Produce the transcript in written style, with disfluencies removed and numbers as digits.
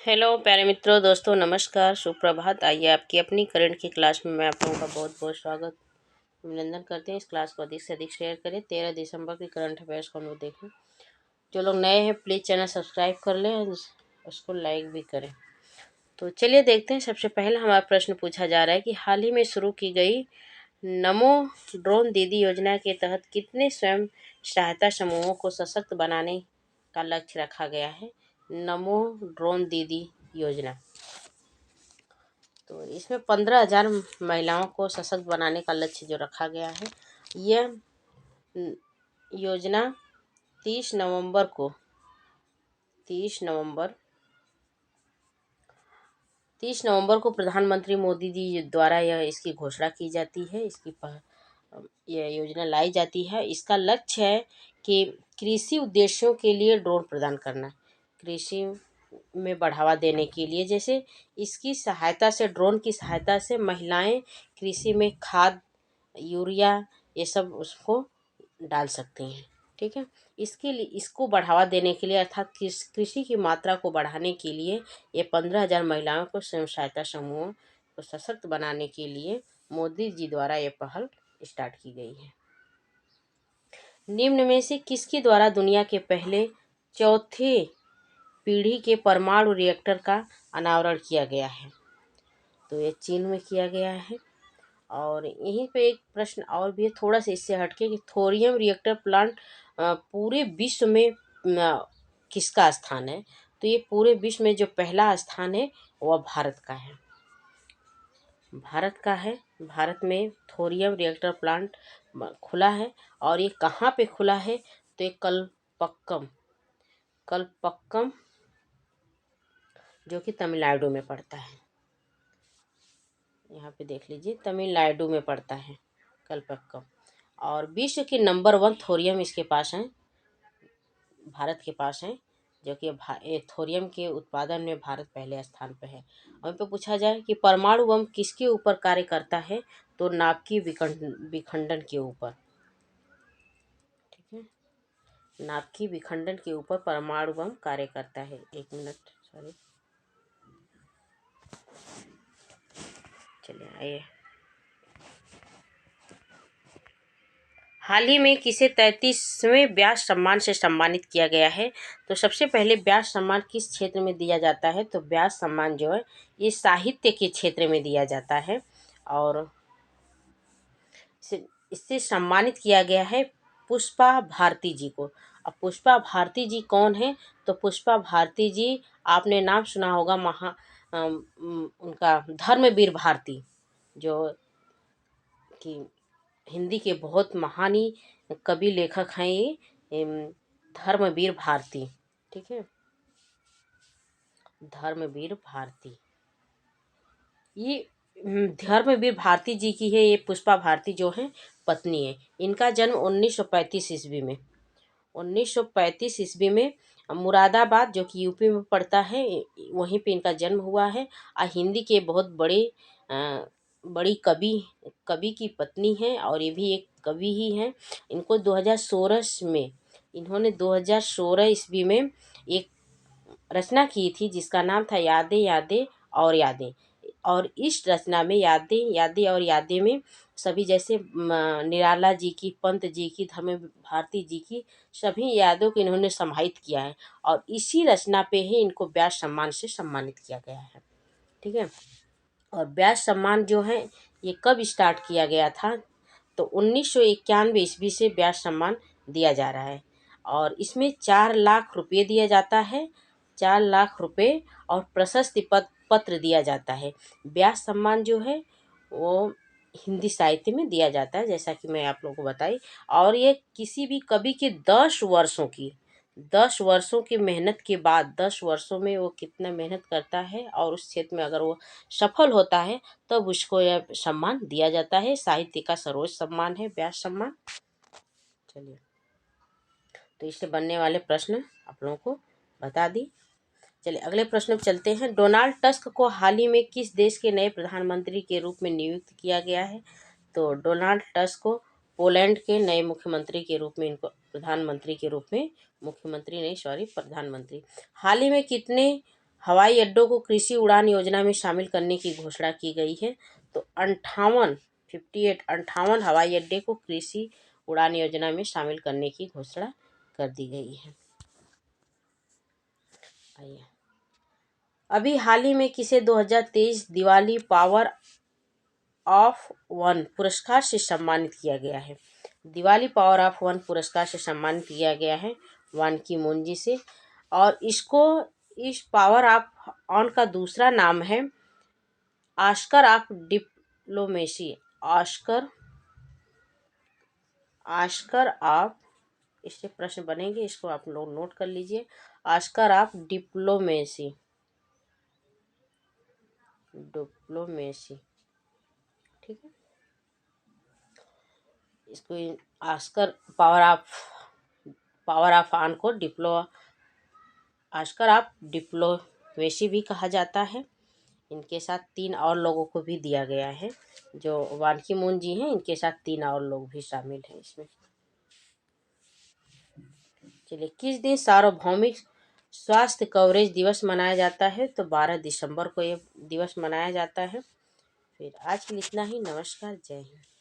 Hello प्यारे मित्रों, दोस्तों नमस्कार, सुप्रभात। आइए आपकी अपनी करंट की क्लास में मैं आप लोगों का बहुत बहुत स्वागत अभिनंदन करते हैं। इस क्लास को अधिक से अधिक शेयर करें। 13 दिसंबर की करंट अफेयर्स को हम लोग देखें। जो लोग नए हैं प्लीज़ चैनल सब्सक्राइब कर लें और उसको लाइक भी करें। तो चलिए देखते हैं। सबसे पहला हमारा प्रश्न पूछा जा रहा है कि हाल ही में शुरू की गई नमो ड्रोन दीदी योजना के तहत कितने स्वयं सहायता समूहों को सशक्त बनाने का लक्ष्य रखा गया है। नमो ड्रोन दीदी योजना, तो इसमें 15,000 महिलाओं को सशक्त बनाने का लक्ष्य जो रखा गया है। यह योजना 30 नवंबर को 30 नवंबर को प्रधानमंत्री मोदी जी द्वारा इसकी घोषणा की जाती है। यह योजना लाई जाती है। इसका लक्ष्य है कि कृषि उद्देश्यों के लिए ड्रोन प्रदान करना, कृषि में बढ़ावा देने के लिए। जैसे इसकी सहायता से, ड्रोन की सहायता से महिलाएं कृषि में खाद, यूरिया ये सब उसको डाल सकती हैं। ठीक है। इसके लिए, इसको बढ़ावा देने के लिए अर्थात कृषि की मात्रा को बढ़ाने के लिए ये 15,000 महिलाओं को स्वयं सहायता समूहों को सशक्त बनाने के लिए मोदी जी द्वारा ये पहल स्टार्ट की गई है। निम्न में से किसके द्वारा दुनिया के पहले चौथे पीढ़ी के परमाणु रिएक्टर का अनावरण किया गया है? तो ये चीन में किया गया है। और यहीं पे एक प्रश्न और भी है, थोड़ा सा इससे हटके, कि थोरियम रिएक्टर प्लांट पूरे विश्व में किसका स्थान है? तो ये पूरे विश्व में जो पहला स्थान है वह भारत का है। भारत का है। भारत में थोरियम रिएक्टर प्लांट खुला है। और ये कहाँ पे खुला है? तो ये कलपक्कम जो कि तमिलनाडु में पड़ता है। यहाँ पे देख लीजिए, तमिलनाडु में पड़ता है कलपक्कम। और विश्व के नंबर 1 थोरियम इसके पास है, भारत के पास है, जो कि थोरियम के उत्पादन में भारत पहले स्थान पर है। और पे पूछा जाए कि परमाणु बम किसके ऊपर कार्य करता है? तो नाभिकीय विखंडन के ऊपर। ठीक है, नाभिकीय विखंडन के ऊपर परमाणु बम कार्य करता है। एक मिनट, सॉरी, चलिए आइए। हाल ही में किसे 33वें व्यास सम्मान से सम्मानित किया गया है? तो सबसे पहले व्यास सम्मान किस क्षेत्र में दिया जाता है? तो व्यास सम्मान जो है ये साहित्य के क्षेत्र में दिया जाता है। और इससे सम्मानित किया गया है पुष्पा भारती जी को। अब पुष्पा भारती जी कौन है? तो पुष्पा भारती जी, आपने नाम सुना होगा, उनका धर्मवीर भारती, जो कि हिंदी के बहुत महानी कवि लेखक हैं ये, धर्मवीर भारती। ठीक है, धर्मवीर भारती, ये धर्मवीर भारती जी की है, ये पुष्पा भारती जो है पत्नी है। इनका जन्म 1935 ईस्वी में 1935 ईस्वी में मुरादाबाद, जो कि यूपी में पड़ता है, वहीं पे इनका जन्म हुआ है। और हिंदी के बहुत बड़ी कवि की पत्नी है, और ये भी एक कवि ही हैं। इनको 2016 में, इन्होंने 2016 ईस्वी में एक रचना की थी जिसका नाम था यादें यादें और यादें। और इस रचना में यादें यादें और यादें में सभी, जैसे निराला जी की, पंत जी की, धर्म भारती जी की, सभी यादों को इन्होंने समाहित किया है। और इसी रचना पे ही इनको व्यास सम्मान से सम्मानित किया गया है। ठीक है। और व्यास सम्मान जो है ये कब स्टार्ट किया गया था? तो 1991 ईस्वी से व्यास सम्मान दिया जा रहा है। और इसमें 4 लाख रुपये दिया जाता है, 4 लाख रुपये, और प्रशस्ति पत्र दिया जाता है। व्यास सम्मान जो है वो हिंदी साहित्य में दिया जाता है, जैसा कि मैं आप लोगों को बताई। और ये किसी भी कवि के 10 वर्षों की मेहनत के बाद, 10 वर्षों में वो कितना मेहनत करता है और उस क्षेत्र में अगर वो सफल होता है तब उसको यह सम्मान दिया जाता है। साहित्य का सर्वोच्च सम्मान है व्यास सम्मान। चलिए, तो इससे बनने वाले प्रश्न आप लोगों को बता दी। चलिए अगले प्रश्न पे चलते हैं। डोनाल्ड टस्क को हाल ही में किस देश के नए प्रधानमंत्री के रूप में नियुक्त किया गया है? तो डोनाल्ड टस्क को पोलैंड के नए मुख्यमंत्री के रूप में, इनको प्रधानमंत्री के रूप में, मुख्यमंत्री नहीं सॉरी, प्रधानमंत्री। हाल ही में कितने हवाई अड्डों को कृषि उड़ान योजना में शामिल करने की घोषणा की गई है। तो 58 हवाई अड्डे को कृषि उड़ान योजना में शामिल करने की घोषणा कर दी गई है। आइए, अभी हाल ही में किसे 2023 दिवाली पावर ऑफ वन पुरस्कार से सम्मानित किया गया है? दिवाली पावर ऑफ वन पुरस्कार से सम्मानित किया गया है वान की मून जी से। और इस पावर ऑफ ऑन का दूसरा नाम है Oscar of diplomacy. Oscar of, इससे प्रश्न बनेंगे, इसको आप लोग नोट कर लीजिए। ऑस्कर ऑफ डिप्लोमेसी, ठीक है। इसको ऑस्कर पावर ऑफ ऑन को ऑस्कर ऑफ डिप्लोमेसी भी कहा जाता है। इनके साथ 3 और लोगों को भी दिया गया है। जो वान की मून जी हैं, इनके साथ 3 और लोग भी शामिल हैं इसमें। चलिए, किस दिन सार्वभौमिक स्वास्थ्य कवरेज दिवस मनाया जाता है? तो 12 दिसंबर को ये दिवस मनाया जाता है। फिर आज के लिए इतना ही। नमस्कार, जय हिंद।